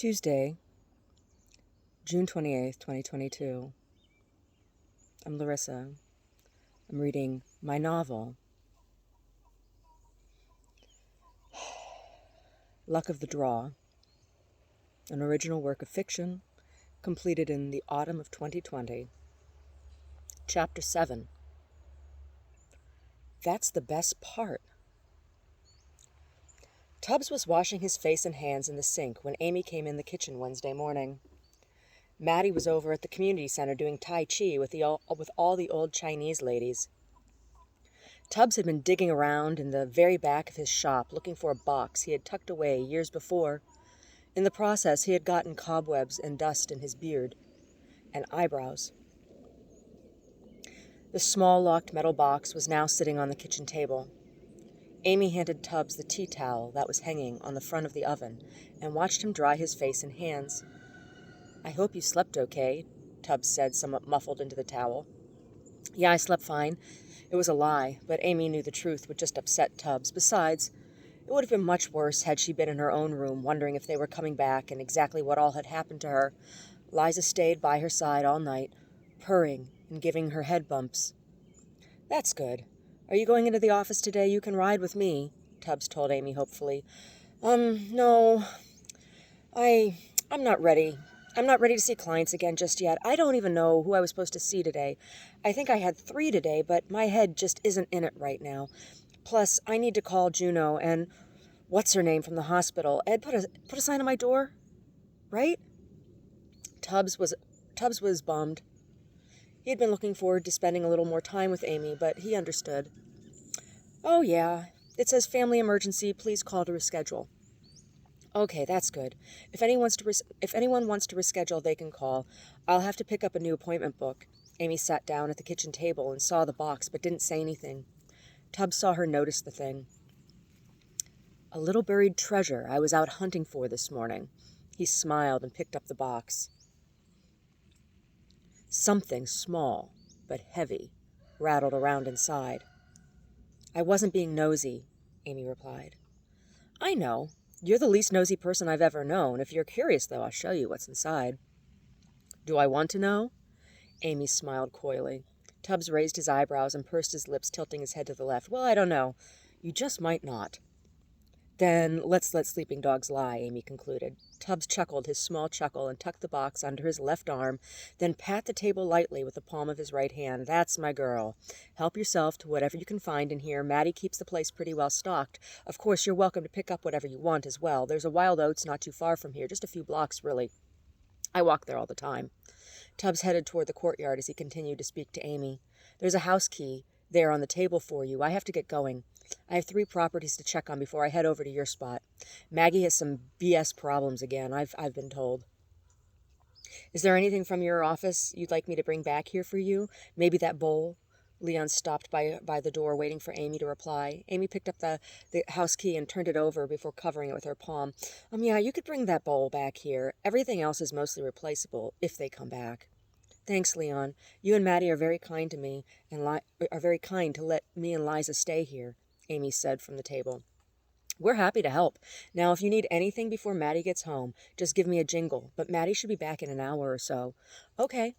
Tuesday, June 28th, 2022. I'm Larissa. I'm reading my novel, Luck of the Draw, an original work of fiction completed in the autumn of 2020. Chapter 7. That's the best part. Tubbs was washing his face and hands in the sink when Amy came in the kitchen Wednesday morning. Maddie was over at the community center doing Tai Chi with all the old Chinese ladies. Tubbs had been digging around in the very back of his shop looking for a box he had tucked away years before. In the process, he had gotten cobwebs and dust in his beard and eyebrows. The small locked metal box was now sitting on the kitchen table. Amy handed Tubbs the tea towel that was hanging on the front of the oven and watched him dry his face and hands. "I hope you slept okay," Tubbs said, somewhat muffled into the towel. "Yeah, I slept fine." It was a lie, but Amy knew the truth would just upset Tubbs. Besides, it would have been much worse had she been in her own room, wondering if they were coming back and exactly what all had happened to her. Liza stayed by her side all night, purring and giving her head bumps. "That's good. Are you going into the office today? You can ride with me," Tubbs told Amy hopefully. No. I'm not ready. I'm not ready to see clients again just yet. I don't even know who I was supposed to see today. I think I had 3 today, but my head just isn't in it right now. Plus, I need to call Juno and what's-her-name from the hospital. Ed put a sign on my door, right?" Tubbs was bummed. He had been looking forward to spending a little more time with Amy, but he understood. "Oh, yeah. It says family emergency. Please call to reschedule." "Okay, that's good. If anyone wants to reschedule, they can call. I'll have to pick up a new appointment book." Amy sat down at the kitchen table and saw the box, but didn't say anything. Tubbs saw her notice the thing. "A little buried treasure I was out hunting for this morning." He smiled and picked up the box. Something small, but heavy, rattled around inside. "I wasn't being nosy," Amy replied. "I know. You're the least nosy person I've ever known. If you're curious, though, I'll show you what's inside." "Do I want to know?" Amy smiled coyly. Tubbs raised his eyebrows and pursed his lips, tilting his head to the left. "Well, I don't know. You just might not." "Then let's let sleeping dogs lie," Amy concluded. Tubbs chuckled his small chuckle and tucked the box under his left arm, then pat the table lightly with the palm of his right hand. "That's my girl. Help yourself to whatever you can find in here. Maddie keeps the place pretty well stocked. Of course, you're welcome to pick up whatever you want as well. There's a Wild Oats not too far from here, just a few blocks, really. I walk there all the time." Tubbs headed toward the courtyard as he continued to speak to Amy. "There's a house key there on the table for you. I have to get going. I have 3 properties to check on before I head over to your spot. Maggie has some BS problems again, I've been told." "Is there anything from your office you'd like me to bring back here for you? Maybe that bowl?" Leon stopped by the door, waiting for Amy to reply. Amy picked up the house key and turned it over before covering it with her palm. Yeah, you could bring that bowl back here. Everything else is mostly replaceable, if they come back." "Thanks, Leon. You and Maddie are very kind to me, and are very kind to let me and Liza stay here," Amy said from the table. "We're happy to help. Now, if you need anything before Maddie gets home, just give me a jingle, but Maddie should be back in an hour or so." "Okay.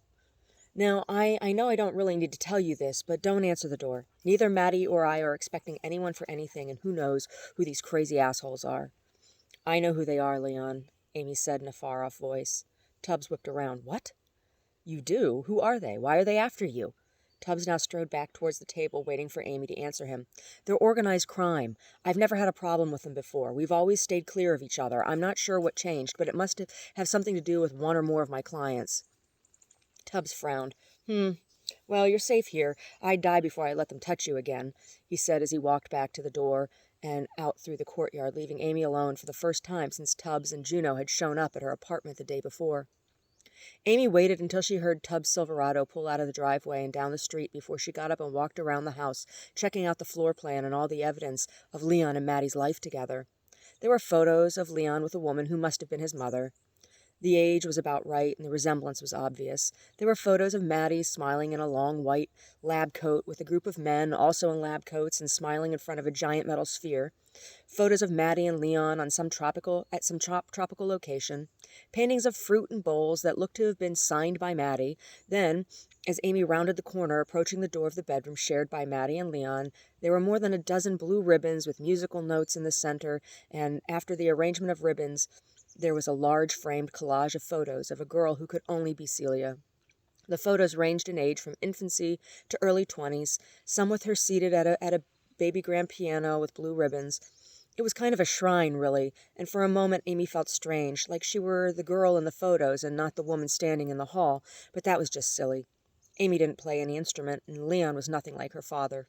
Now, I know I don't really need to tell you this, but don't answer the door. Neither Maddie or I are expecting anyone for anything, and who knows who these crazy assholes are." "I know who they are, Leon," Amy said in a far-off voice. Tubbs whipped around. "What? You do? Who are they? Why are they after you?" Tubbs now strode back towards the table, waiting for Amy to answer him. "They're organized crime. I've never had a problem with them before. We've always stayed clear of each other. I'm not sure what changed, but it must have something to do with one or more of my clients." Tubbs frowned. Well, you're safe here. I'd die before I let them touch you again," he said as he walked back to the door and out through the courtyard, leaving Amy alone for the first time since Tubbs and Juno had shown up at her apartment the day before. Amy waited until she heard Tubbs' Silverado pull out of the driveway and down the street before she got up and walked around the house, checking out the floor plan and all the evidence of Leon and Maddie's life together. There were photos of Leon with a woman who must have been his mother. The age was about right, and the resemblance was obvious. There were photos of Maddie smiling in a long white lab coat with a group of men also in lab coats and smiling in front of a giant metal sphere. Photos of Maddie and Leon on some tropical location. Paintings of fruit and bowls that looked to have been signed by Maddie. Then, as Amy rounded the corner, approaching the door of the bedroom shared by Maddie and Leon, there were more than a dozen blue ribbons with musical notes in the center, and after the arrangement of ribbons, there was a large framed collage of photos of a girl who could only be Celia. The photos ranged in age from infancy to early 20s, some with her seated at a baby grand piano with blue ribbons. It was kind of a shrine, really, and for a moment Amy felt strange, like she were the girl in the photos and not the woman standing in the hall, but that was just silly. Amy didn't play any instrument, and Leon was nothing like her father.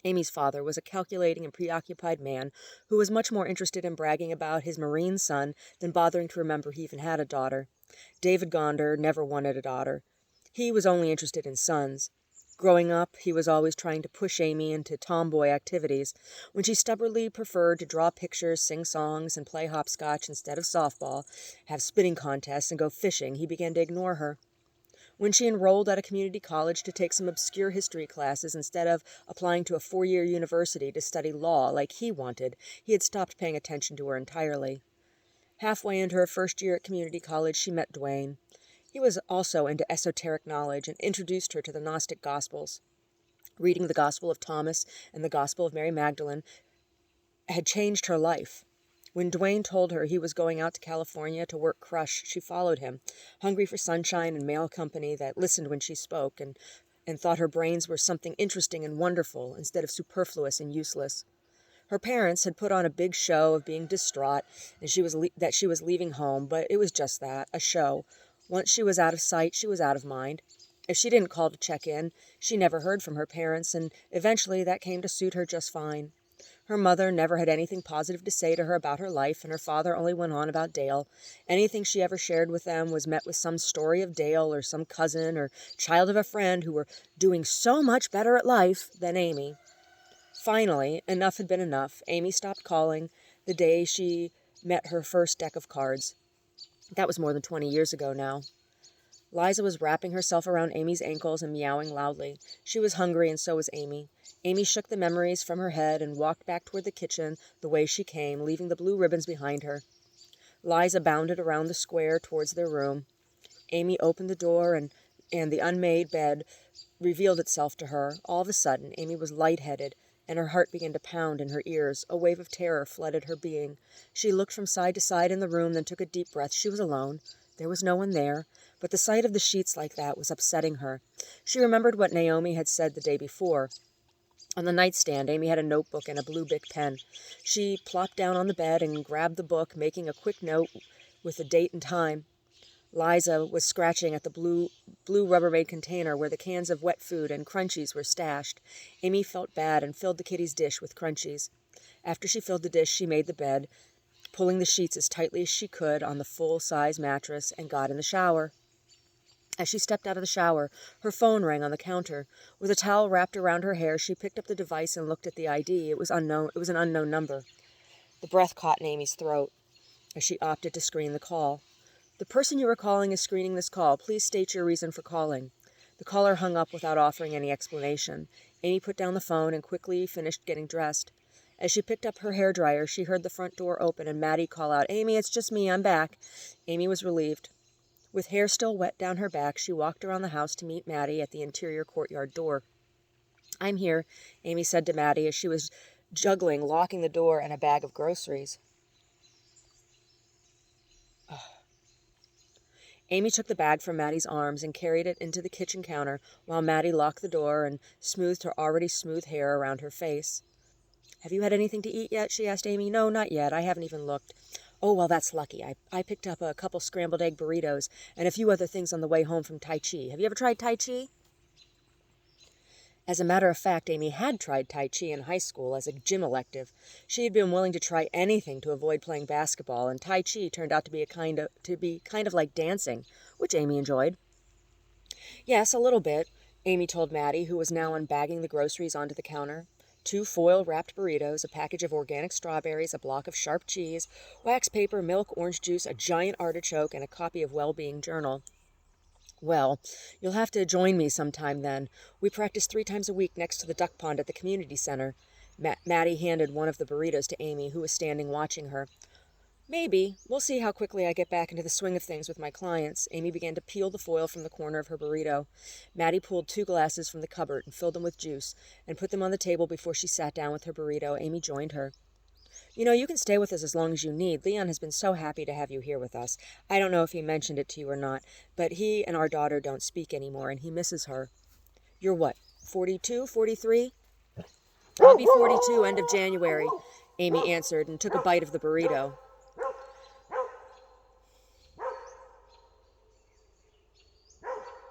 Amy's father was a calculating and preoccupied man who was much more interested in bragging about his Marine son than bothering to remember he even had a daughter. David Gonder never wanted a daughter. He was only interested in sons. Growing up, he was always trying to push Amy into tomboy activities. When she stubbornly preferred to draw pictures, sing songs, and play hopscotch instead of softball, have spinning contests, and go fishing, he began to ignore her. When she enrolled at a community college to take some obscure history classes instead of applying to a 4-year university to study law like he wanted, he had stopped paying attention to her entirely. Halfway into her first year at community college, she met Dwayne. He was also into esoteric knowledge and introduced her to the Gnostic Gospels. Reading the Gospel of Thomas and the Gospel of Mary Magdalene had changed her life. When Dwayne told her he was going out to California to work crush, she followed him, hungry for sunshine and male company that listened when she spoke and thought her brains were something interesting and wonderful instead of superfluous and useless. Her parents had put on a big show of being distraught and that she was leaving home, but it was just that, a show. Once she was out of sight, she was out of mind. If she didn't call to check in, she never heard from her parents, and eventually that came to suit her just fine. Her mother never had anything positive to say to her about her life, and her father only went on about Dale. Anything she ever shared with them was met with some story of Dale or some cousin or child of a friend who were doing so much better at life than Amy. Finally, enough had been enough. Amy stopped calling the day she met her first deck of cards. That was more than 20 years ago now. Liza was wrapping herself around Amy's ankles and meowing loudly. She was hungry, and so was Amy. Amy shook the memories from her head and walked back toward the kitchen the way she came, leaving the blue ribbons behind her. Liza bounded around the square towards their room. Amy opened the door, and the unmade bed revealed itself to her. All of a sudden, Amy was lightheaded, and her heart began to pound in her ears. A wave of terror flooded her being. She looked from side to side in the room, then took a deep breath. She was alone. There was no one there, but the sight of the sheets like that was upsetting her. She remembered what Naomi had said the day before. On the nightstand, Amy had a notebook and a blue Bic pen. She plopped down on the bed and grabbed the book, making a quick note with the date and time. Liza was scratching at the blue Rubbermaid container where the cans of wet food and Crunchies were stashed. Amy felt bad and filled the kitty's dish with Crunchies. After she filled the dish, she made the bed, pulling the sheets as tightly as she could on the full-size mattress, and got in the shower. As she stepped out of the shower, her phone rang on the counter. With a towel wrapped around her hair, she picked up the device and looked at the ID. It was an unknown number. The breath caught in Amy's throat as she opted to screen the call. "The person you are calling is screening this call. Please state your reason for calling." The caller hung up without offering any explanation. Amy put down the phone and quickly finished getting dressed. As she picked up her hairdryer, she heard the front door open and Maddie call out, "Amy, it's just me. I'm back." Amy was relieved. With hair still wet down her back, she walked around the house to meet Maddie at the interior courtyard door. "I'm here," Amy said to Maddie as she was juggling locking the door and a bag of groceries. Amy took the bag from Maddie's arms and carried it into the kitchen counter while Maddie locked the door and smoothed her already smooth hair around her face. "Have you had anything to eat yet?" she asked Amy. "No, not yet. I haven't even looked." "Oh, well, that's lucky. I picked up a couple scrambled egg burritos and a few other things on the way home from Tai Chi. Have you ever tried Tai Chi?" As a matter of fact, Amy had tried Tai Chi in high school as a gym elective. She had been willing to try anything to avoid playing basketball, and Tai Chi turned out to be kind of like dancing, which Amy enjoyed. "Yes, a little bit," Amy told Maddie, who was now unbagging the groceries onto the counter. 2 foil-wrapped burritos, a package of organic strawberries, a block of sharp cheese, wax paper, milk, orange juice, a giant artichoke, and a copy of Well-Being Journal. Well, you'll have to join me sometime then. We practice 3 times a week next to the duck pond at the community center. Maddie handed one of the burritos to Amy, who was standing watching her. Maybe. We'll see how quickly I get back into the swing of things with my clients. Amy began to peel the foil from the corner of her burrito. Maddie pulled 2 glasses from the cupboard and filled them with juice and put them on the table before she sat down with her burrito. Amy joined her. You can stay with us as long as you need. Leon has been so happy to have you here with us. I don't know if he mentioned it to you or not, but he and our daughter don't speak anymore, and he misses her. You're what, 42, 43? I'll be 42 end of January, Amy answered and took a bite of the burrito.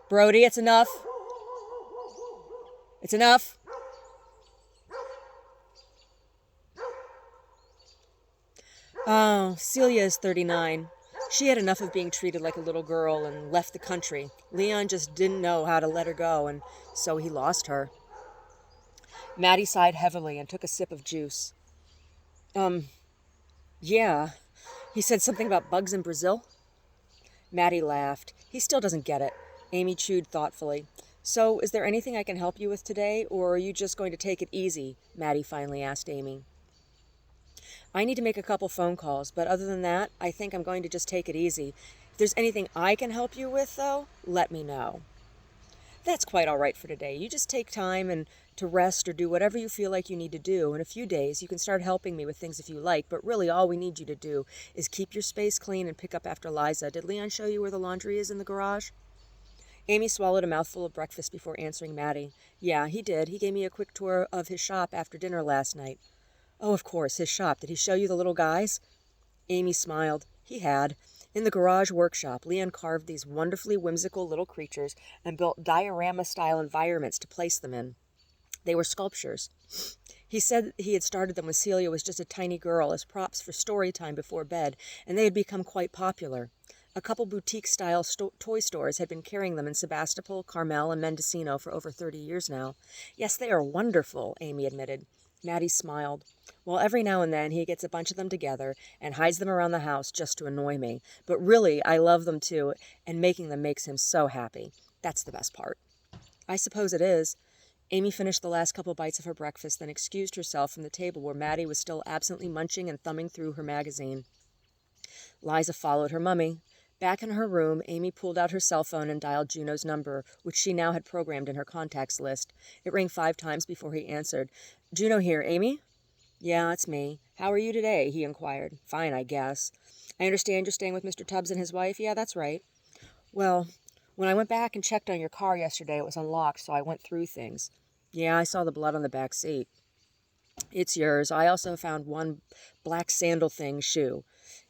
Brody, it's enough. It's enough. Oh, Celia is 39. She had enough of being treated like a little girl and left the country. Leon just didn't know how to let her go, and so he lost her. Maddie sighed heavily and took a sip of juice. Yeah. He said something about bugs in Brazil? Maddie laughed. He still doesn't get it. Amy chewed thoughtfully. So, is there anything I can help you with today, or are you just going to take it easy? Maddie finally asked Amy. I need to make a couple phone calls, but other than that, I think I'm going to just take it easy. If there's anything I can help you with, though, let me know. That's quite all right for today. You just take time and to rest or do whatever you feel like you need to do. In a few days, you can start helping me with things if you like, but really all we need you to do is keep your space clean and pick up after Liza. Did Leon show you where the laundry is in the garage? Amy swallowed a mouthful of breakfast before answering Maddie. Yeah, he did. He gave me a quick tour of his shop after dinner last night. Oh, of course, his shop. Did he show you the little guys? Amy smiled. He had. In the garage workshop, Leon carved these wonderfully whimsical little creatures and built diorama-style environments to place them in. They were sculptures. He said he had started them when Celia was just a tiny girl as props for story time before bed, and they had become quite popular. A couple boutique-style toy stores had been carrying them in Sebastopol, Carmel, and Mendocino for over 30 years now. Yes, they are wonderful, Amy admitted. Maddie smiled. Well, every now and then he gets a bunch of them together and hides them around the house just to annoy me. But really, I love them too, and making them makes him so happy. That's the best part. I suppose it is. Amy finished the last couple bites of her breakfast, then excused herself from the table where Maddie was still absently munching and thumbing through her magazine. Liza followed her mummy. Back in her room, Amy pulled out her cell phone and dialed Juno's number, which she now had programmed in her contacts list. It rang 5 times before he answered. Juno here, Amy? Yeah, it's me. How are you today? He inquired. Fine, I guess. I understand you're staying with Mr. Tubbs and his wife? Yeah, that's right. Well, when I went back and checked on your car yesterday, it was unlocked, so I went through things. Yeah, I saw the blood on the back seat. It's yours. I also found one black sandal thing shoe.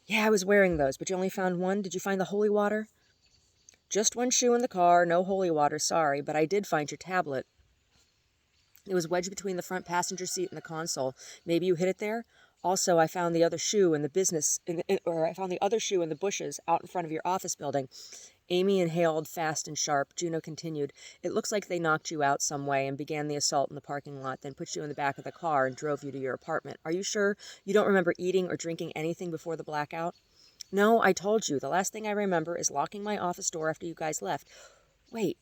Yeah, I was wearing those, but you only found one? Did you find the holy water? Just one shoe in the car, no holy water, sorry, but I did find your tablet. It was wedged between the front passenger seat and the console. Maybe you hid it there? Also, I found the other shoe in the bushes out in front of your office building. Amy inhaled fast and sharp. Juno continued. It looks like they knocked you out some way and began the assault in the parking lot, then put you in the back of the car and drove you to your apartment. Are you sure you don't remember eating or drinking anything before the blackout? No, I told you. The last thing I remember is locking my office door after you guys left. Wait.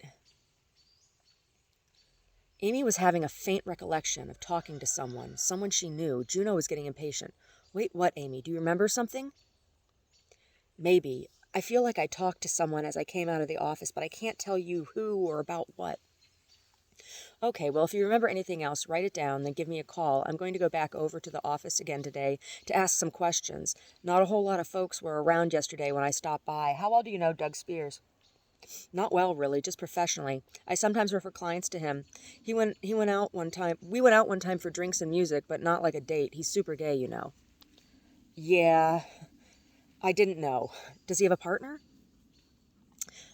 Amy was having a faint recollection of talking to someone she knew. Juno was getting impatient. Wait, what, Amy? Do you remember something? Maybe. I feel like I talked to someone as I came out of the office, but I can't tell you who or about what. Okay, well, if you remember anything else, write it down, then give me a call. I'm going to go back over to the office again today to ask some questions. Not a whole lot of folks were around yesterday when I stopped by. How well do you know Doug Spears? Not well, really, just professionally. I sometimes refer clients to him. We went out one time for drinks and music, but not like a date. He's super gay, you know. Yeah, I didn't know. Does he have a partner?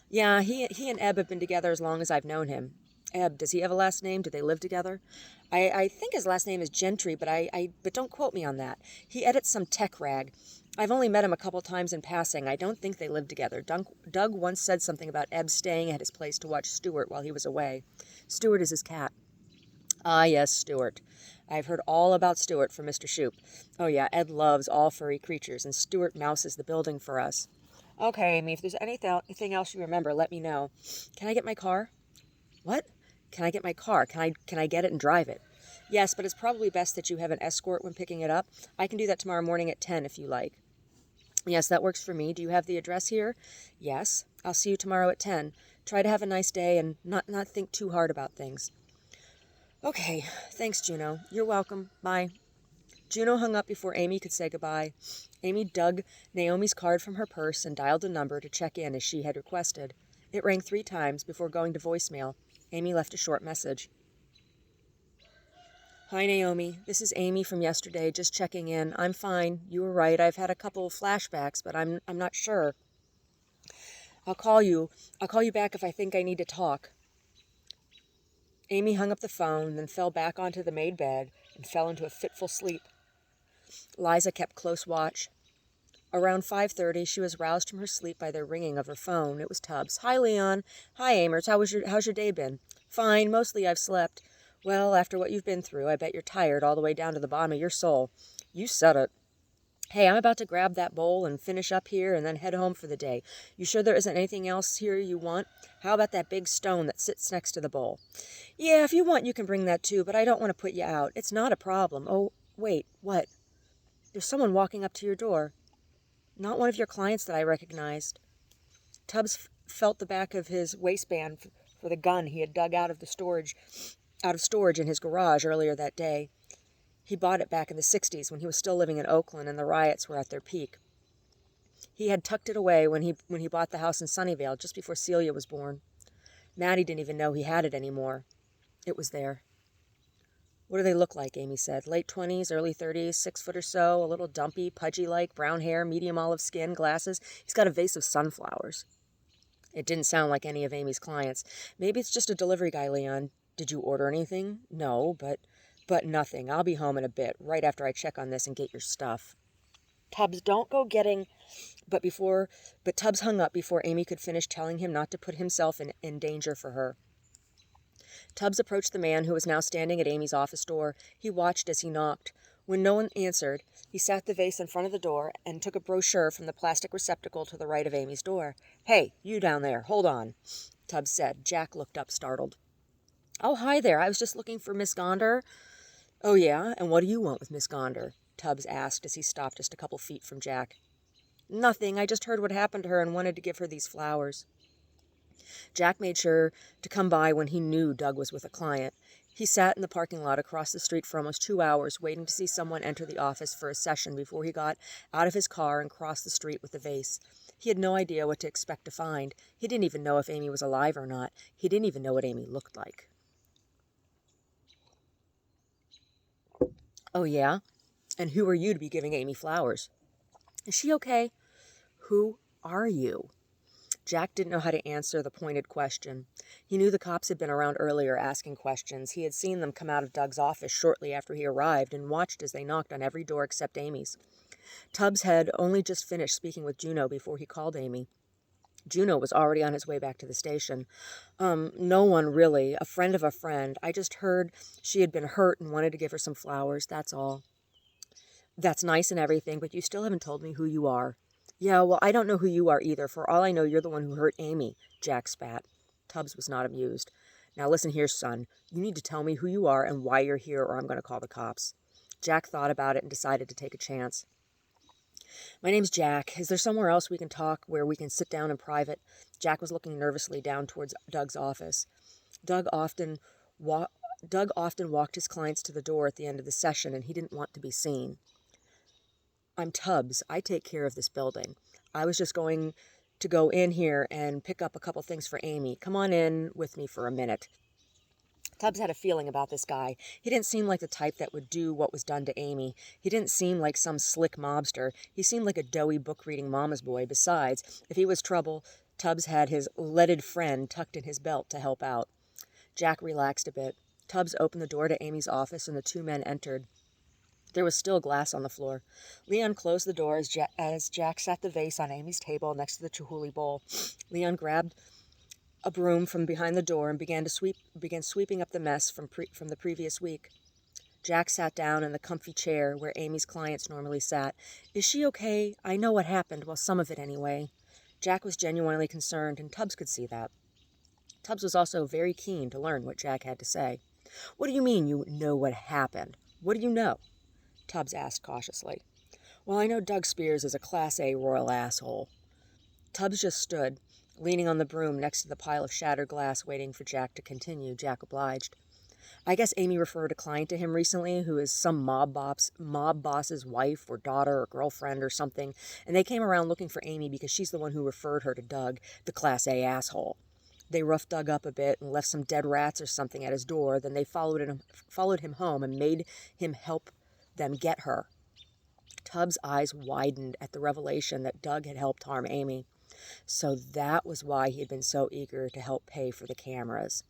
Yeah, he and Eb have been together as long as I've known him. Eb, does he have a last name? Do they live together? I think his last name is Gentry, but but don't quote me on that. He edits some tech rag. I've only met him a couple times in passing. I don't think they live together. Doug once said something about Eb staying at his place to watch Stuart while he was away. Stuart is his cat. Ah, yes, Stuart. I've heard all about Stuart from Mr. Shoup. Oh, yeah, Ed loves all furry creatures, and Stuart mouses the building for us. Okay, Amy, if there's anything else you remember, let me know. Can I get my car? What? Can I get my car? Can I get it and drive it? Yes, but it's probably best that you have an escort when picking it up. I can do that tomorrow morning at 10 if you like. Yes, that works for me. Do you have the address here? Yes. I'll see you tomorrow at 10. Try to have a nice day and not think too hard about things. Okay, thanks, Juno. You're welcome. Bye. Juno hung up before Amy could say goodbye. Amy dug Naomi's card from her purse and dialed a number to check in as she had requested. It rang 3 times before going to voicemail. Amy left a short message. Hi, Naomi. This is Amy from yesterday, just checking in. I'm fine. You were right. I've had a couple of flashbacks, but I'm not sure. I'll call you. I'll call you back if I think I need to talk. Amy hung up the phone, then fell back onto the made bed and fell into a fitful sleep. Liza kept close watch. Around 5:30, she was roused from her sleep by the ringing of her phone. It was Tubbs. Hi, Leon. Hi, Amers. How's your day been? Fine. Mostly I've slept. Well, after what you've been through, I bet you're tired all the way down to the bottom of your soul. You said it. Hey, I'm about to grab that bowl and finish up here and then head home for the day. You sure there isn't anything else here you want? How about that big stone that sits next to the bowl? Yeah, if you want, you can bring that too, but I don't want to put you out. It's not a problem. Oh, wait, what? There's someone walking up to your door. Not one of your clients that I recognized. Tubbs felt the back of his waistband for the gun he had dug out of storage in his garage earlier that day. He bought it back in the 60s when he was still living in Oakland and the riots were at their peak. He had tucked it away when he bought the house in Sunnyvale just before Celia was born. Maddie didn't even know he had it anymore. It was there. What do they look like? Amy said. Late 20s, early 30s, 6 foot or so, a little dumpy, pudgy-like, brown hair, medium olive skin, glasses. He's got a vase of sunflowers. It didn't sound like any of Amy's clients. Maybe it's just a delivery guy, Leon. Did you order anything? No, but nothing. I'll be home in a bit, right after I check on this and get your stuff. Tubbs, don't go getting... But Tubbs hung up before Amy could finish telling him not to put himself in danger for her. Tubbs approached the man who was now standing at Amy's office door. He watched as he knocked. When no one answered, he sat the vase in front of the door and took a brochure from the plastic receptacle to the right of Amy's door. Hey, you down there, hold on, Tubbs said. Jack looked up, startled. Oh, hi there. I was just looking for Miss Gonder. Oh, yeah? And what do you want with Miss Gonder? Tubbs asked as he stopped just a couple feet from Jack. Nothing. I just heard what happened to her and wanted to give her these flowers. Jack made sure to come by when he knew Doug was with a client. He sat in the parking lot across the street for almost 2 hours, waiting to see someone enter the office for a session before he got out of his car and crossed the street with the vase. He had no idea what to expect to find. He didn't even know if Amy was alive or not. He didn't even know what Amy looked like. Oh, yeah? And who are you to be giving Amy flowers? Is she okay? Who are you? Jack didn't know how to answer the pointed question. He knew the cops had been around earlier asking questions. He had seen them come out of Doug's office shortly after he arrived and watched as they knocked on every door except Amy's. Tubbs had only just finished speaking with Juno before he called Amy. Juno was already on his way back to the station. No one really. A friend of a friend. I just heard she had been hurt and wanted to give her some flowers, that's all. That's nice and everything, but you still haven't told me who you are. Yeah, well, I don't know who you are either. For all I know, you're the one who hurt Amy, Jack spat. Tubbs was not amused. Now listen here, son. You need to tell me who you are and why you're here, or I'm going to call the cops. Jack thought about it and decided to take a chance. My name's Jack. Is there somewhere else we can talk, where we can sit down in private? Jack was looking nervously down towards Doug's office. Doug often walked his clients to the door at the end of the session, and he didn't want to be seen. I'm Tubbs. I take care of this building. I was just going to go in here and pick up a couple things for Amy. Come on in with me for a minute. Tubbs had a feeling about this guy. He didn't seem like the type that would do what was done to Amy. He didn't seem like some slick mobster. He seemed like a doughy book-reading mama's boy. Besides, if he was trouble, Tubbs had his leaded friend tucked in his belt to help out. Jack relaxed a bit. Tubbs opened the door to Amy's office, and the 2 men entered. There was still glass on the floor. Leon closed the door as Jack sat the vase on Amy's table next to the Chihuly bowl. Leon grabbed a broom from behind the door and began sweeping up the mess from the previous week. Jack sat down in the comfy chair where Amy's clients normally sat. "Is she okay? I know what happened. Well, some of it anyway." Jack was genuinely concerned, and Tubbs could see that. Tubbs was also very keen to learn what Jack had to say. "What do you mean you know what happened? What do you know?" Tubbs asked cautiously. "Well, I know Doug Spears is a Class A royal asshole." Tubbs just stood, leaning on the broom next to the pile of shattered glass, waiting for Jack to continue. Jack obliged. "I guess Amy referred a client to him recently who is some mob boss's wife or daughter or girlfriend or something, and they came around looking for Amy because she's the one who referred her to Doug, the Class A asshole. They roughed Doug up a bit and left some dead rats or something at his door. Then they followed him home and made him help them get her." Tubbs' eyes widened at the revelation that Doug had helped harm Amy. So that was why he had been so eager to help pay for the cameras.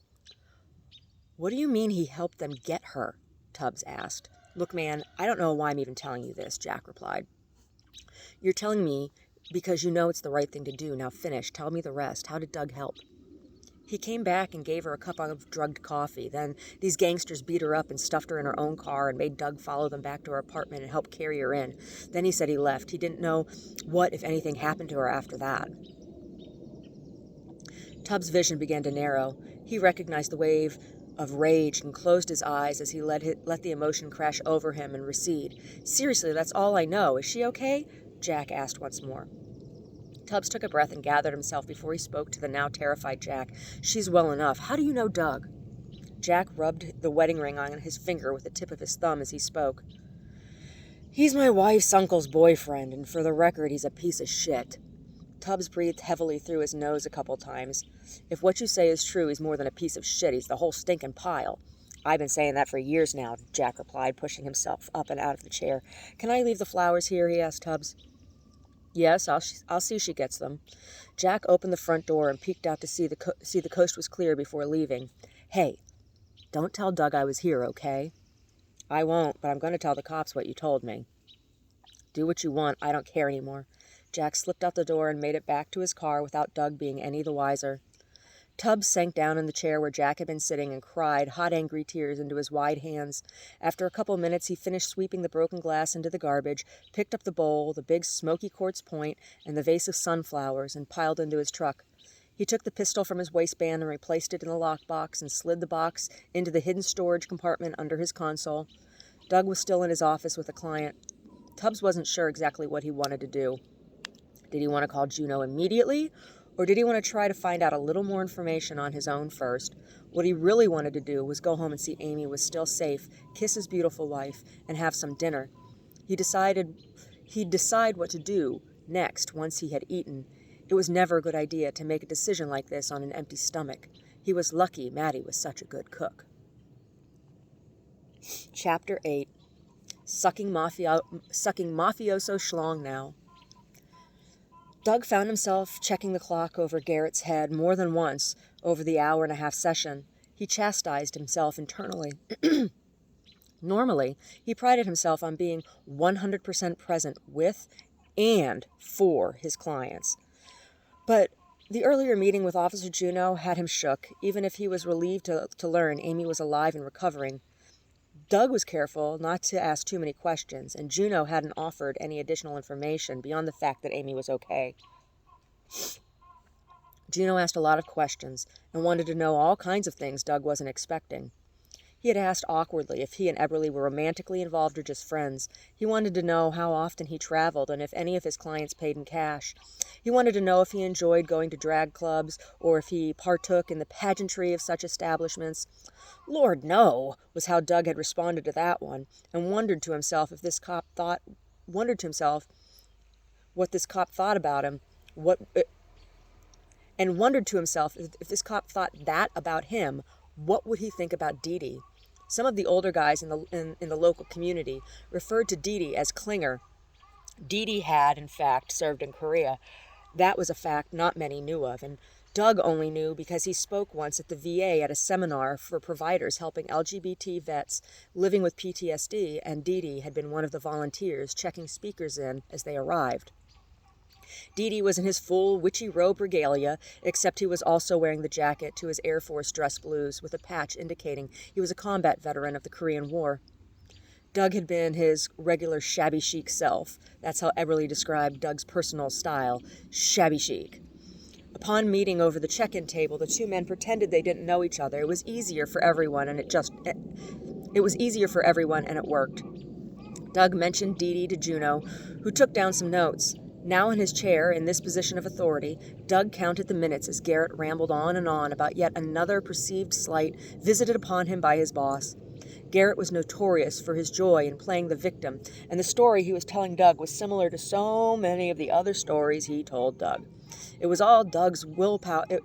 "What do you mean he helped them get her?" Tubbs asked. "Look, man, I don't know why I'm even telling you this," Jack replied. "You're telling me because you know it's the right thing to do. Now finish. Tell me the rest. How did Doug help?" "He came back and gave her a cup of drugged coffee. Then these gangsters beat her up and stuffed her in her own car and made Doug follow them back to her apartment and help carry her in. Then he said he left. He didn't know what, if anything, happened to her after that." Tubbs' vision began to narrow. He recognized the wave of rage and closed his eyes as he let the emotion crash over him and recede. "Seriously, that's all I know. Is she okay?" Jack asked once more. Tubbs took a breath and gathered himself before he spoke to the now terrified Jack. "She's well enough. How do you know Doug?" Jack rubbed the wedding ring on his finger with the tip of his thumb as he spoke. "He's my wife's uncle's boyfriend, and for the record, he's a piece of shit." Tubbs breathed heavily through his nose a couple times. "If what you say is true, he's more than a piece of shit. He's the whole stinking pile." "I've been saying that for years now," Jack replied, pushing himself up and out of the chair. "Can I leave the flowers here?" he asked Tubbs. "Yes, I'll see she gets them." Jack opened the front door and peeked out to see the coast was clear before leaving. "Hey, don't tell Doug I was here, okay?" "I won't, but I'm going to tell the cops what you told me." "Do what you want. I don't care anymore." Jack slipped out the door and made it back to his car without Doug being any the wiser. Tubbs sank down in the chair where Jack had been sitting and cried hot, angry tears into his wide hands. After a couple minutes, he finished sweeping the broken glass into the garbage, picked up the bowl, the big smoky quartz point, and the vase of sunflowers, and piled into his truck. He took the pistol from his waistband and replaced it in the lockbox and slid the box into the hidden storage compartment under his console. Doug was still in his office with a client. Tubbs wasn't sure exactly what he wanted to do. Did he want to call Juno immediately? Or did he want to try to find out a little more information on his own first? What he really wanted to do was go home and see Amy was still safe, kiss his beautiful wife, and have some dinner. He'd decide what to do next once he had eaten. It was never a good idea to make a decision like this on an empty stomach. He was lucky Maddie was such a good cook. Chapter 8. Sucking mafioso schlong now. Doug found himself checking the clock over Garrett's head more than once over the hour-and-a-half session. He chastised himself internally. Normally, he prided himself on being 100% present with and for his clients. But the earlier meeting with Officer Juno had him shook, even if he was relieved to learn Amy was alive and recovering. Doug was careful not to ask too many questions, and Juno hadn't offered any additional information beyond the fact that Amy was okay. Juno asked a lot of questions and wanted to know all kinds of things Doug wasn't expecting. He had asked awkwardly if he and Eberly were romantically involved or just friends. He wanted to know how often he traveled and if any of his clients paid in cash. He wanted to know if he enjoyed going to drag clubs or if he partook in the pageantry of such establishments. "Lord, no," was how Doug had responded to that one, and wondered to himself what this cop thought about him, and wondered to himself if this cop thought that about him, what would he think about Dee Dee? Some of the older guys in the local community referred to Dee Dee as Klinger. Dee Dee had, in fact, served in Korea. That was a fact not many knew of, and Doug only knew because he spoke once at the VA at a seminar for providers helping LGBT vets living with PTSD, and Dee Dee had been one of the volunteers checking speakers in as they arrived. Dee Dee was in his full witchy robe regalia, except he was also wearing the jacket to his Air Force dress blues, with a patch indicating he was a combat veteran of the Korean War. Doug had been his regular shabby chic self. That's how Eberly described Doug's personal style, shabby chic. Upon meeting over the check-in table, the two men pretended they didn't know each other. It was easier for everyone, and it worked. Doug mentioned Dee Dee to Juno, who took down some notes. Now in his chair, in this position of authority, Doug counted the minutes as Garrett rambled on and on about yet another perceived slight visited upon him by his boss. Garrett was notorious for his joy in playing the victim, and the story he was telling Doug was similar to so many of the other stories he told Doug. It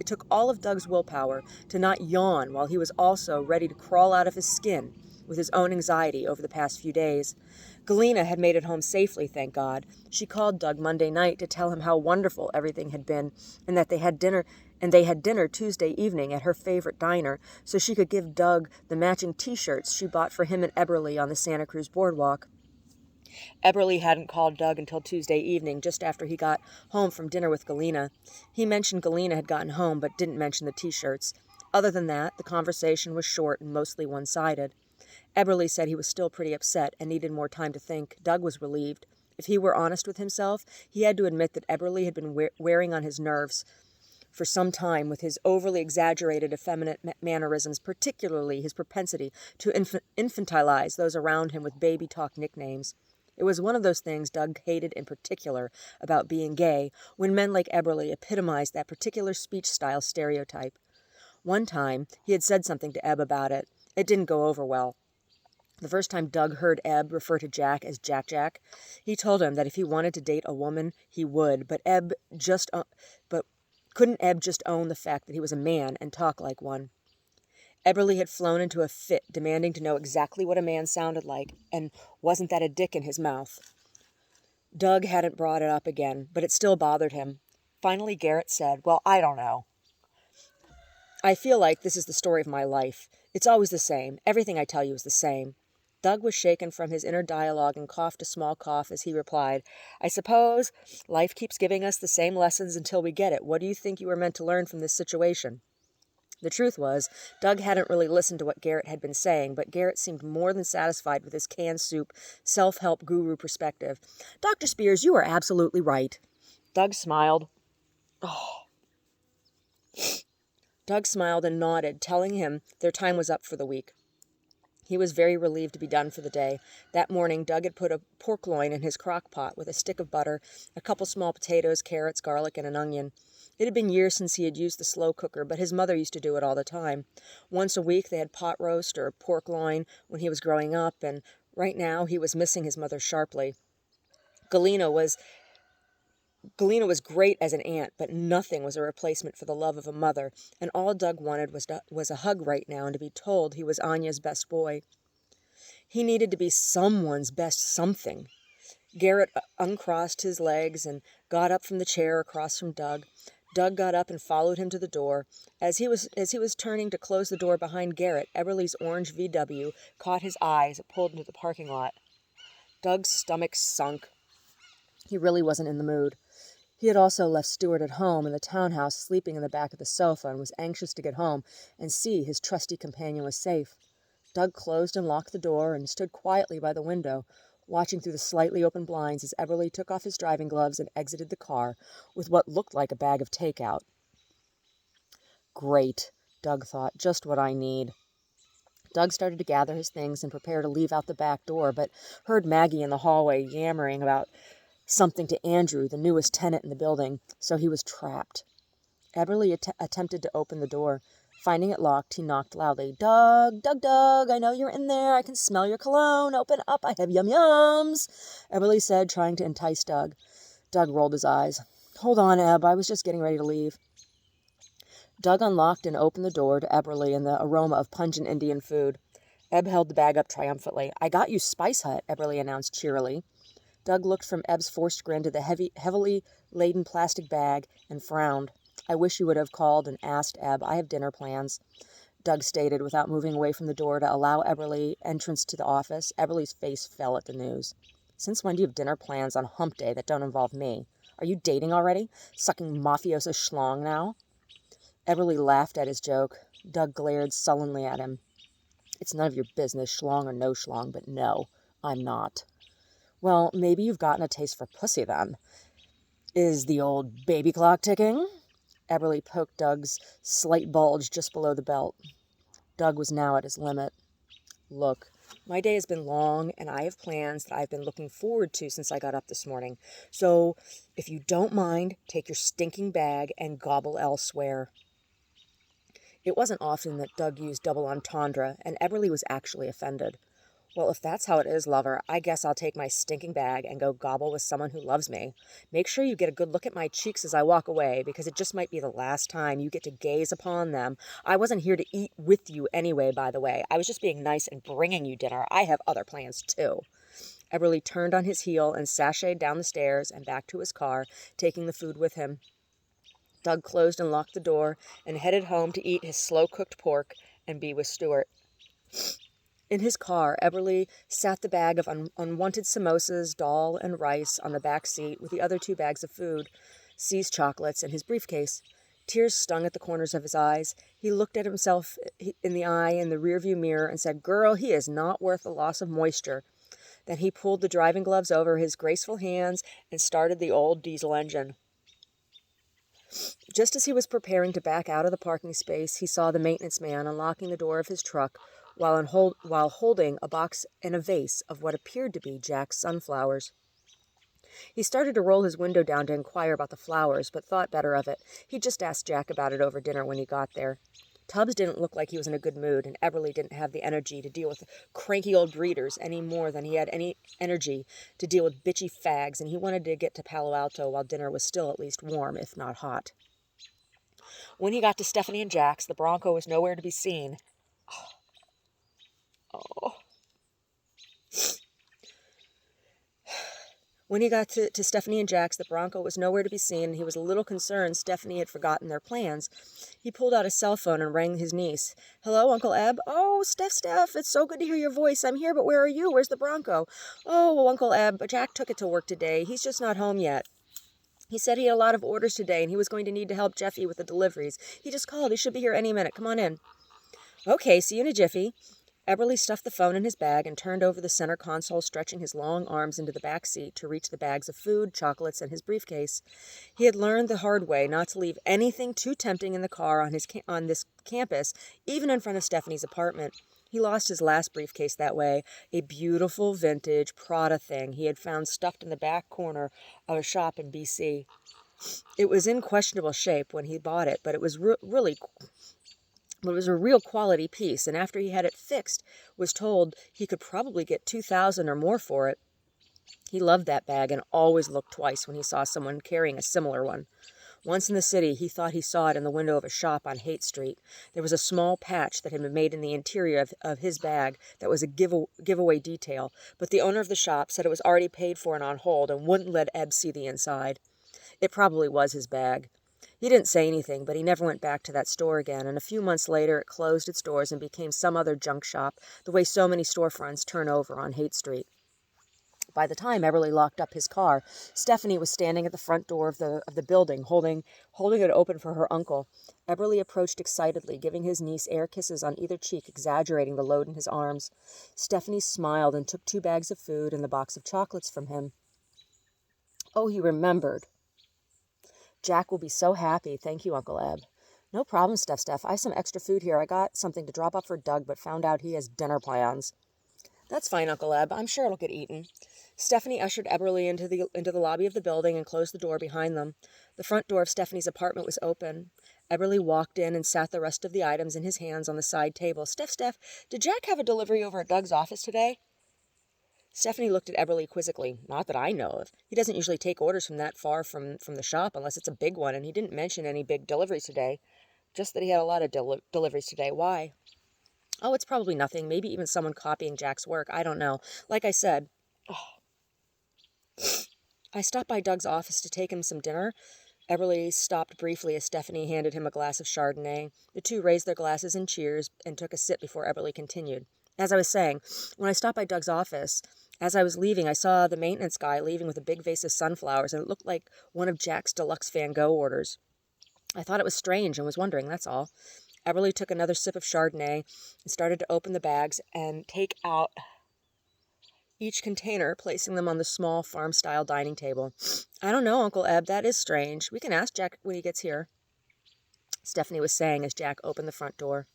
took all of Doug's willpower to not yawn while he was also ready to crawl out of his skin with his own anxiety over the past few days. Galena had made it home safely, thank God. She called Doug Monday night to tell him how wonderful everything had been, and that they had dinner Tuesday evening at her favorite diner, so she could give Doug the matching T-shirts she bought for him and Eberly on the Santa Cruz boardwalk. Eberly hadn't called Doug until Tuesday evening, just after he got home from dinner with Galena. He mentioned Galena had gotten home, but didn't mention the T-shirts. Other than that, the conversation was short and mostly one-sided. Eberly said he was still pretty upset and needed more time to think. Doug was relieved. If he were honest with himself, he had to admit that Eberly had been wearing on his nerves for some time with his overly exaggerated effeminate mannerisms, particularly his propensity to infantilize those around him with baby talk nicknames. It was one of those things Doug hated in particular about being gay, when men like Eberly epitomized that particular speech style stereotype. One time, he had said something to Eb about it. It didn't go over well. The first time Doug heard Eb refer to Jack as Jack, he told him that if he wanted to date a woman, he would, but couldn't Eb just own the fact that he was a man and talk like one? Eberly had flown into a fit, demanding to know exactly what a man sounded like, and wasn't that a dick in his mouth? Doug hadn't brought it up again, but it still bothered him. Finally, Garrett said, "Well, I don't know. I feel like this is the story of my life. It's always the same. Everything I tell you is the same." Doug was shaken from his inner dialogue and coughed a small cough as he replied, "I suppose life keeps giving us the same lessons until we get it. What do you think you were meant to learn from this situation?" The truth was, Doug hadn't really listened to what Garrett had been saying, but Garrett seemed more than satisfied with his canned soup, self-help guru perspective. "Dr. Spears, you are absolutely right." Doug smiled. Doug smiled and nodded, telling him their time was up for the week. He was very relieved to be done for the day. That morning, Doug had put a pork loin in his crock pot with a stick of butter, a couple small potatoes, carrots, garlic, and an onion. It had been years since he had used the slow cooker, but his mother used to do it all the time. Once a week they had pot roast or pork loin when he was growing up, and right now he was missing his mother sharply. Galena was great as an aunt, but nothing was a replacement for the love of a mother, and all Doug wanted was a hug right now and to be told he was Anya's best boy. He needed to be someone's best something. Garrett uncrossed his legs and got up from the chair across from Doug. Doug got up and followed him to the door. As he was turning to close the door behind Garrett, Eberly's orange VW caught his eye as it pulled into the parking lot. Doug's stomach sunk. He really wasn't in the mood. He had also left Stuart at home in the townhouse, sleeping in the back of the sofa, and was anxious to get home and see his trusty companion was safe. Doug closed and locked the door and stood quietly by the window, watching through the slightly open blinds as Eberly took off his driving gloves and exited the car with what looked like a bag of takeout. Great, Doug thought, just what I need. Doug started to gather his things and prepare to leave out the back door, but heard Maggie in the hallway yammering about something to Andrew, the newest tenant in the building, so he was trapped. Eberly attempted to open the door. Finding it locked, he knocked loudly. "Doug, Doug, Doug, I know you're in there. I can smell your cologne. Open up, I have yum-yums," Eberly said, trying to entice Doug. Doug rolled his eyes. "Hold on, Eb, I was just getting ready to leave." Doug unlocked and opened the door to Eberly and the aroma of pungent Indian food. Eb held the bag up triumphantly. "I got you Spice Hut," Eberly announced cheerily. Doug looked from Eb's forced grin to the heavily laden plastic bag and frowned. "I wish you would have called and asked, Eb. I have dinner plans," Doug stated without moving away from the door to allow Eberly entrance to the office. Eberly's face fell at the news. "Since when do you have dinner plans on hump day that don't involve me?" Are you dating already? Sucking mafioso schlong now? Eberly laughed at his joke. Doug glared sullenly at him. It's none of your business, schlong or no schlong, but no, I'm not. Well, maybe you've gotten a taste for pussy then. Is the old baby clock ticking? Eberly poked Doug's slight bulge just below the belt. Doug was now at his limit. Look, my day has been long, and I have plans that I've been looking forward to since I got up this morning. So, if you don't mind, take your stinking bag and gobble elsewhere. It wasn't often that Doug used double entendre, and Eberly was actually offended. Well, if that's how it is, lover, I guess I'll take my stinking bag and go gobble with someone who loves me. Make sure you get a good look at my cheeks as I walk away, because it just might be the last time you get to gaze upon them. I wasn't here to eat with you anyway, by the way. I was just being nice and bringing you dinner. I have other plans, too. Eberly turned on his heel and sashayed down the stairs and back to his car, taking the food with him. Doug closed and locked the door and headed home to eat his slow-cooked pork and be with Stuart. In his car, Eberly sat the bag of unwanted samosas, dal, and rice on the back seat with the other 2 bags of food, C's chocolates, and his briefcase. Tears stung at the corners of his eyes. He looked at himself in the eye in the rearview mirror and said, "Girl, he is not worth the loss of moisture." Then he pulled the driving gloves over his graceful hands and started the old diesel engine. Just as he was preparing to back out of the parking space, he saw the maintenance man unlocking the door of his truck while holding a box and a vase of what appeared to be Jack's sunflowers. He started to roll his window down to inquire about the flowers, but thought better of it. He'd just asked Jack about it over dinner when he got there. Tubbs didn't look like he was in a good mood, and Eberly didn't have the energy to deal with cranky old breeders any more than he had any energy to deal with bitchy fags, and he wanted to get to Palo Alto while dinner was still at least warm, if not hot. When he got to Stephanie and Jack's, the Bronco was nowhere to be seen. When he got to Stephanie and Jack's, the Bronco was nowhere to be seen, and he was a little concerned Stephanie had forgotten their plans. He pulled out his cell phone and rang his niece. "Hello, Uncle Eb?" "Oh, Steph, it's so good to hear your voice. I'm here, but where are you? Where's the Bronco?" "Oh, well, Uncle Eb, Jack took it to work today. He's just not home yet. He said he had a lot of orders today, and he was going to need to help Jeffy with the deliveries. He just called. He should be here any minute. Come on in." "Okay, see you in a jiffy." Eberly stuffed the phone in his bag and turned over the center console, stretching his long arms into the back seat to reach the bags of food, chocolates, and his briefcase. He had learned the hard way not to leave anything too tempting in the car on this campus, even in front of Stephanie's apartment. He lost his last briefcase that way, a beautiful vintage Prada thing he had found stuffed in the back corner of a shop in B.C. It was in questionable shape when he bought it, but it was it was a real quality piece, and after he had it fixed, was told he could probably get $2,000 or more for it. He loved that bag and always looked twice when he saw someone carrying a similar one. Once in the city, he thought he saw it in the window of a shop on Haight Street. There was a small patch that had been made in the interior of his bag that was a giveaway detail, but the owner of the shop said it was already paid for and on hold and wouldn't let Eb see the inside. It probably was his bag. He didn't say anything, but he never went back to that store again, and a few months later it closed its doors and became some other junk shop, the way so many storefronts turn over on Haight Street. By the time Eberly locked up his car, Stephanie was standing at the front door of the building, holding it open for her uncle. Eberly approached excitedly, giving his niece air kisses on either cheek, exaggerating the load in his arms. Stephanie smiled and took 2 bags of food and the box of chocolates from him. Oh, he remembered. "Jack will be so happy. Thank you, Uncle Eb." "No problem, Steph. I have some extra food here. I got something to drop off for Doug, but found out he has dinner plans." "That's fine, Uncle Eb. I'm sure it'll get eaten." Stephanie ushered Eberly into the lobby of the building and closed the door behind them. The front door of Stephanie's apartment was open. Eberly walked in and sat the rest of the items in his hands on the side table. Steph, did Jack have a delivery over at Doug's office today?" Stephanie looked at Eberly quizzically. "Not that I know of. He doesn't usually take orders from that far from the shop unless it's a big one, and he didn't mention any big deliveries today. Just that he had a lot of deliveries today. Why?" "Oh, it's probably nothing. Maybe even someone copying Jack's work. I don't know. Like I said, I stopped by Doug's office to take him some dinner." Eberly stopped briefly as Stephanie handed him a glass of Chardonnay. The two raised their glasses in cheers and took a sip before Eberly continued. "As I was saying, when I stopped by Doug's office, As I was leaving, I saw the maintenance guy leaving with a big vase of sunflowers, and it looked like one of Jack's deluxe Van Gogh orders. I thought it was strange and was wondering, that's all. Eberly took another sip of Chardonnay and started to open the bags and take out each container, placing them on the small farm-style dining table. I don't know, Uncle Eb, that is strange. We can ask Jack when he gets here, Stephanie was saying as Jack opened the front door.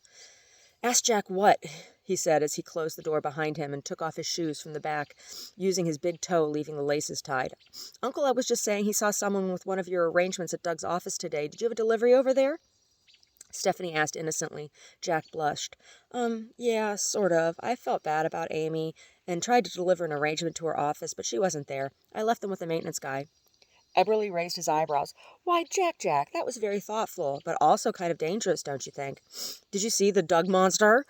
Ask Jack what? He said as he closed the door behind him and took off his shoes from the back, using his big toe, leaving the laces tied. Uncle Eb was just saying he saw someone with one of your arrangements at Doug's office today. Did you have a delivery over there? Stephanie asked innocently. Jack blushed. Yeah, sort of. I felt bad about Amy and tried to deliver an arrangement to her office, but she wasn't there. I left them with the maintenance guy. Eberly raised his eyebrows. Why, Jack, that was very thoughtful, but also kind of dangerous, don't you think? Did you see the Doug monster?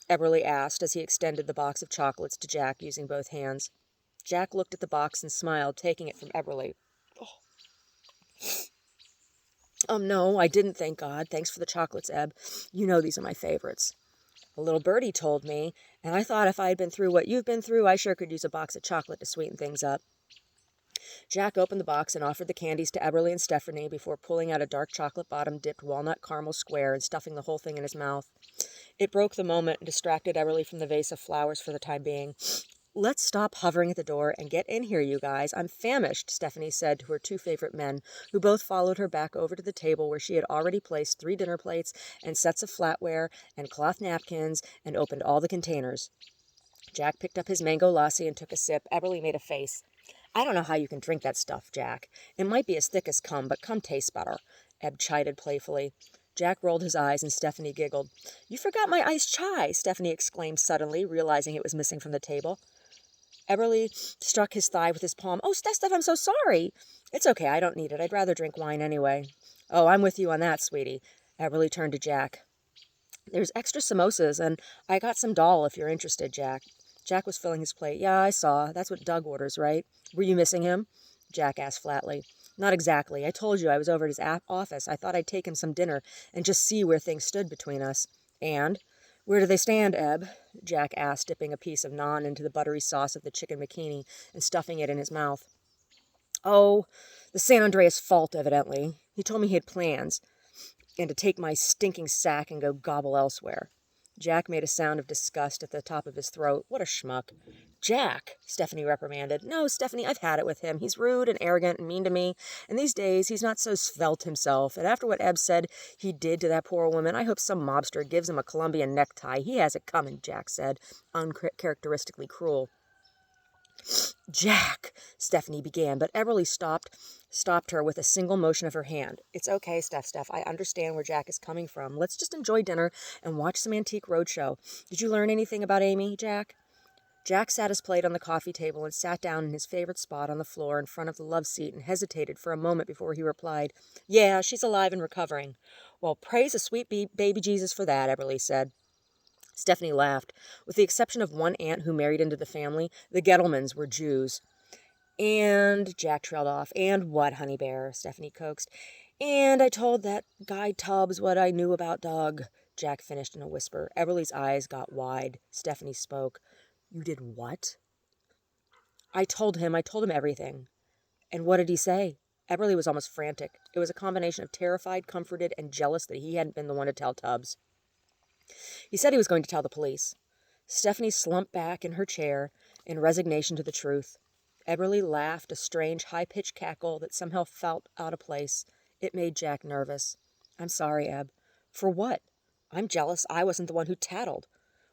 Eberly asked as he extended the box of chocolates to Jack using both hands. Jack looked at the box and smiled, taking it from Eberly. No, I didn't, thank God. Thanks for the chocolates, Eb. You know these are my favorites. A little birdie told me, and I thought if I had been through what you've been through, I sure could use a box of chocolate to sweeten things up. Jack opened the box and offered the candies to Eberly and Stephanie before pulling out a dark chocolate-bottom-dipped walnut caramel square and stuffing the whole thing in his mouth. It broke the moment and distracted Eberly from the vase of flowers for the time being. Let's stop hovering at the door and get in here, you guys. I'm famished, Stephanie said to her two favorite men, who both followed her back over to the table where she had already placed 3 dinner plates and sets of flatware and cloth napkins and opened all the containers. Jack picked up his mango lassi and took a sip. Eberly made a face. I don't know how you can drink that stuff, Jack. It might be as thick as cum, but cum tastes better, Eb chided playfully. Jack rolled his eyes and Stephanie giggled. You forgot my iced chai, Stephanie exclaimed suddenly, realizing it was missing from the table. Eberly struck his thigh with his palm. Oh, Steph, I'm so sorry. It's okay, I don't need it. I'd rather drink wine anyway. Oh, I'm with you on that, sweetie. Eberly turned to Jack. There's extra samosas, and I got some dal if you're interested, Jack. Jack was filling his plate. Yeah, I saw. That's what Doug orders, right? Were you missing him? Jack asked flatly. Not exactly. I told you I was over at his office. I thought I'd take him some dinner and just see where things stood between us. And? Where do they stand, Eb? Jack asked, dipping a piece of naan into the buttery sauce of the chicken bikini and stuffing it in his mouth. Oh, the San Andreas fault, evidently. He told me he had plans, and to take my stinking sack and go gobble elsewhere. Jack made a sound of disgust at the top of his throat. What a schmuck. Jack, Stephanie reprimanded. No, Stephanie, I've had it with him. He's rude and arrogant and mean to me. And these days, he's not so svelte himself. And after what Eb said he did to that poor woman, I hope some mobster gives him a Colombian necktie. He has it coming, Jack said, uncharacteristically cruel. Jack, Stephanie began, but Eberly stopped her with a single motion of her hand. It's okay, Steph. I understand where Jack is coming from. Let's just enjoy dinner and watch some antique roadshow. Did you learn anything about Amy, Jack? Jack sat his plate on the coffee table and sat down in his favorite spot on the floor in front of the love seat and hesitated for a moment before he replied, Yeah, she's alive and recovering. Well, praise the sweet baby Jesus for that, Eberly said. Stephanie laughed. With the exception of one aunt who married into the family, the Gettlemans were Jews. And Jack trailed off. And what, honey bear? Stephanie coaxed. And I told that guy Tubbs what I knew about Doug, Jack finished in a whisper. Eberly's eyes got wide. Stephanie spoke. You did what? I told him everything. And what did he say? Eberly was almost frantic. It was a combination of terrified, comforted, and jealous that he hadn't been the one to tell Tubbs. He said he was going to tell the police. Stephanie slumped back in her chair in resignation to the truth. Eberly laughed, a strange, high-pitched cackle that somehow felt out of place. It made Jack nervous. I'm sorry, Eb. For what? I'm jealous I wasn't the one who tattled.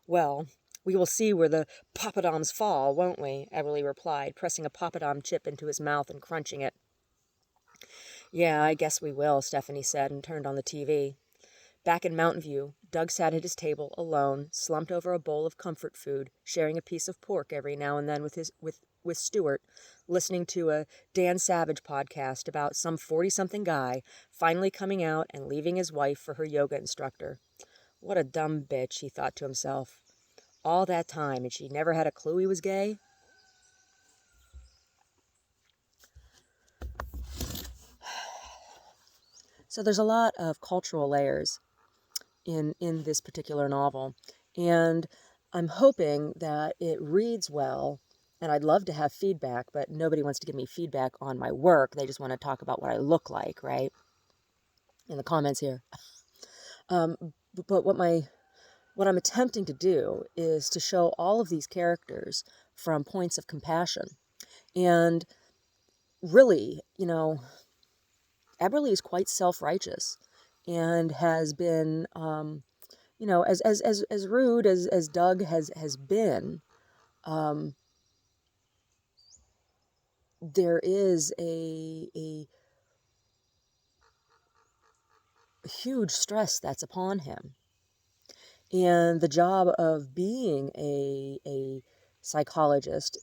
Well, we will see where the poppadoms fall, won't we? Eberly replied, pressing a poppadom chip into his mouth and crunching it. Yeah, I guess we will, Stephanie said, and turned on the TV. Back in Mountain View, Doug sat at his table, alone, slumped over a bowl of comfort food, sharing a piece of pork every now and then with Stuart, listening to a Dan Savage podcast about some 40-something guy finally coming out and leaving his wife for her yoga instructor. What a dumb bitch, he thought to himself. All that time, and she never had a clue he was gay? So there's a lot of cultural layers in this particular novel, and I'm hoping that it reads well And I'd love to have feedback, but nobody wants to give me feedback on my work. They just want to talk about what I look like, right? In the comments here. Um, but what I'm attempting to do is to show all of these characters from points of compassion. And really, Eberly is quite self-righteous and has been, as rude as Doug has been, um, there is a huge stress that's upon him. And the job of being a psychologist,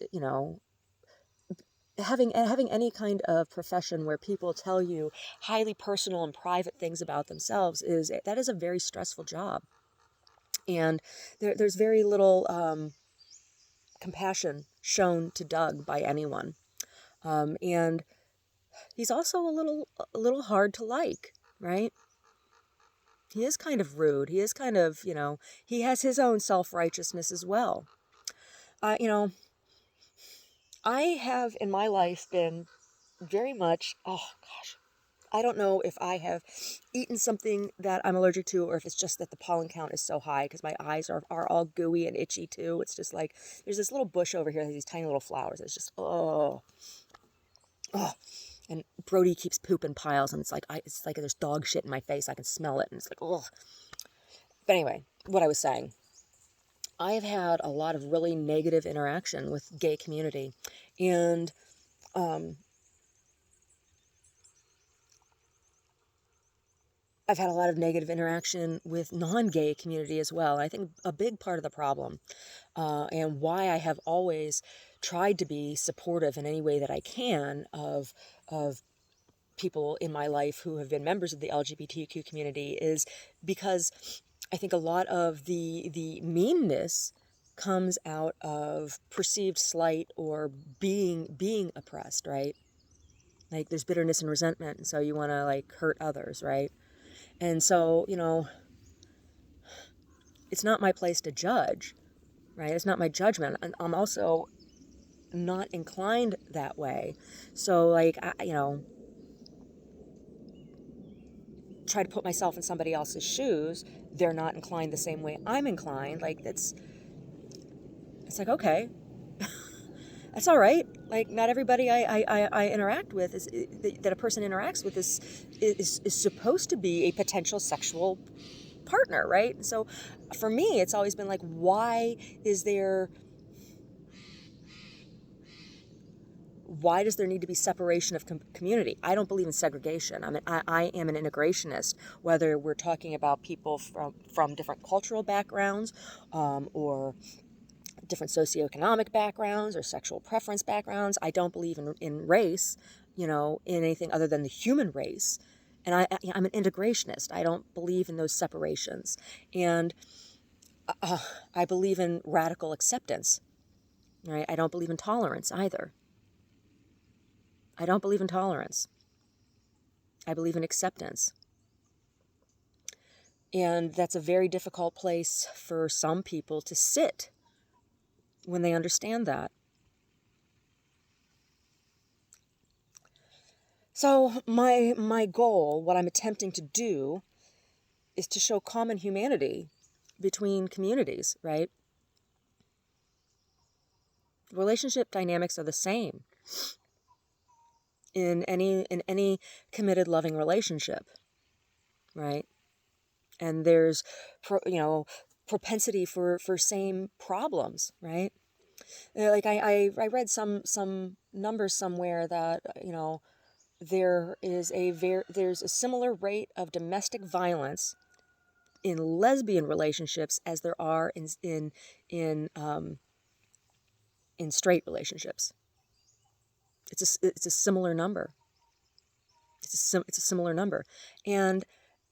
having any kind of profession where people tell you highly personal and private things about themselves is a very stressful job. And there's very little compassion shown to Doug by anyone. And he's also a little hard to like, right? He is kind of rude. He is kind of, he has his own self-righteousness as well. Uh, you know, I have in my life been very much, oh gosh, I don't know if I have eaten something that I'm allergic to or if it's just that the pollen count is so high because my eyes are all gooey and itchy too. It's just like, there's this little bush over here that has these tiny little flowers. It's just, oh. And Brody keeps pooping piles and it's like there's dog shit in my face. I can smell it and it's like, oh. But anyway, what I was saying. I have had a lot of really negative interaction with gay community, and I've had a lot of negative interaction with non-gay community as well. I think a big part of the problem, and why I have always tried to be supportive in any way that I can of people in my life who have been members of the LGBTQ community, is because I think a lot of the meanness comes out of perceived slight or being oppressed, right? Like there's bitterness and resentment, and so you want to like hurt others, right? And so, it's not my place to judge, right? It's not my judgment. And I'm also not inclined that way. So, like, try to put myself in somebody else's shoes. They're not inclined the same way I'm inclined. Like, it's like, okay, that's all right. Like, not everybody I interact with that a person interacts with is supposed to be a potential sexual partner, right? So for me, it's always been like, why does there need to be separation of community? I don't believe in segregation. I am an integrationist, whether we're talking about people from different cultural backgrounds, or different socioeconomic backgrounds or sexual preference backgrounds. I don't believe in race, in anything other than the human race. And I'm an integrationist. I don't believe in those separations. And I believe in radical acceptance, right? I don't believe in tolerance either. I don't believe in tolerance. I believe in acceptance. And that's a very difficult place for some people to sit when they understand that. So my goal, what I'm attempting to do, is to show common humanity between communities, right? Relationship dynamics are the same in any committed loving relationship, right? And there's propensity for same problems, right? Like I read some numbers somewhere that there's a similar rate of domestic violence in lesbian relationships as there are in straight relationships. It's a similar number. It's a similar number, and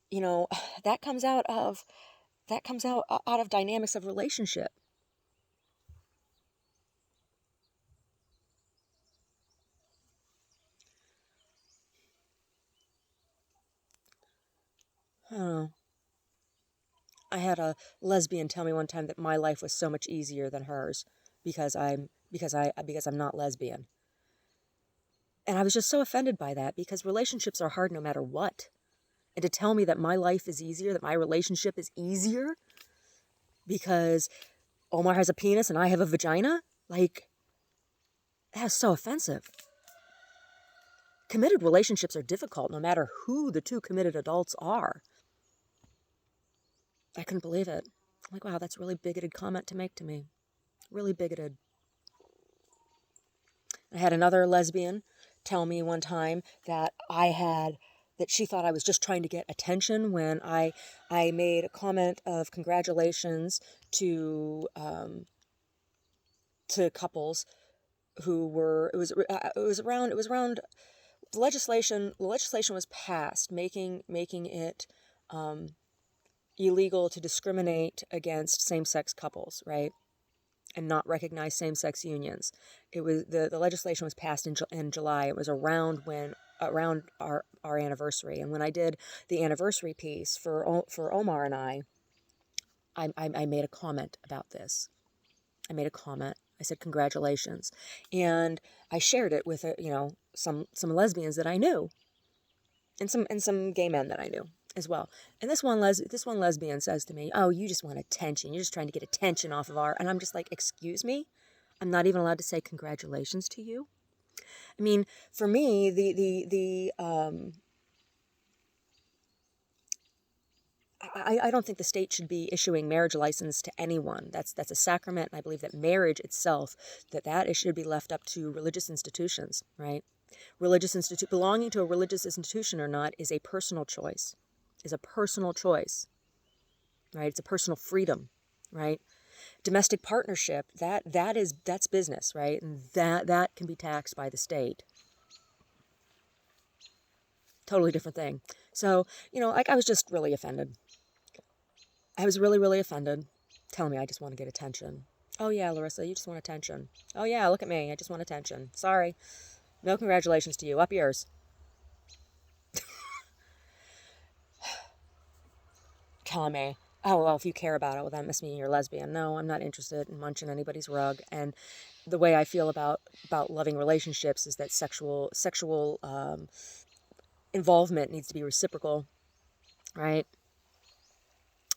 you know that comes out of out of dynamics of relationship. Oh, I had a lesbian tell me one time that my life was so much easier than hers because I'm because I'm not lesbian. And I was just so offended by that, because relationships are hard no matter what. And to tell me that my life is easier, that my relationship is easier because Omar has a penis and I have a vagina, like, that's so offensive. Committed relationships are difficult no matter who the two committed adults are. I couldn't believe it. I'm like, wow, that's a really bigoted comment to make to me. Really bigoted. I had another lesbian tell me one time that she thought I was just trying to get attention when I made a comment of congratulations to couples who were, it was around the legislation was passed making it illegal to discriminate against same-sex couples, right? And not recognize same-sex unions. It was the legislation was passed in July. It was around our anniversary. And when I did the anniversary piece for Omar and I made a comment about this. I made a comment. I said congratulations, and I shared it with some lesbians that I knew, and some gay men that I knew as well. And this one lesbian says to me, "Oh, you just want attention. You're just trying to get attention off of our." And I'm just like, "Excuse me? I'm not even allowed to say congratulations to you?" I mean, for me, I don't think the state should be issuing marriage license to anyone. That's a sacrament, and I believe that marriage itself, that it should be left up to religious institutions, right? Belonging to a religious institution or not is a personal choice. Right? It's a personal freedom, right? Domestic partnership, that's business, right? And that can be taxed by the state. Totally different thing. So, I was just really offended. I was really, really offended. Telling me I just want to get attention. Oh yeah, Larissa, you just want attention. Oh yeah, look at me. I just want attention. Sorry. No congratulations to you. Up yours. Telling me, oh, well, if you care about it, well, that must mean you're lesbian. No, I'm not interested in munching anybody's rug. And the way I feel about loving relationships is that sexual involvement needs to be reciprocal, right?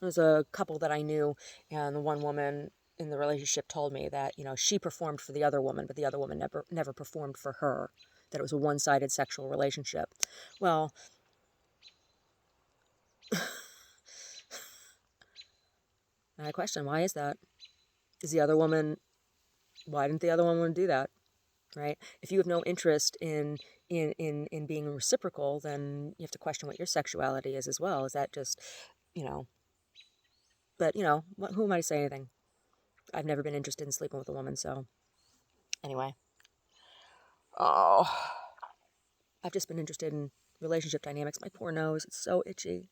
There was a couple that I knew, and the one woman in the relationship told me that, she performed for the other woman, but the other woman never performed for her, that it was a one-sided sexual relationship. Well, I question, why is that? Why didn't the other woman do that, right? If you have no interest in being reciprocal, then you have to question what your sexuality is as well. Is that just, but, who am I to say anything? I've never been interested in sleeping with a woman, so anyway. Oh, I've just been interested in relationship dynamics. My poor nose, it's so itchy.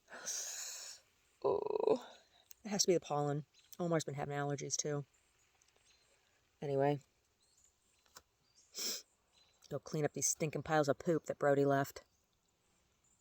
Oh, it has to be the pollen. Omar's been having allergies too. Anyway, go clean up these stinking piles of poop that Brody left.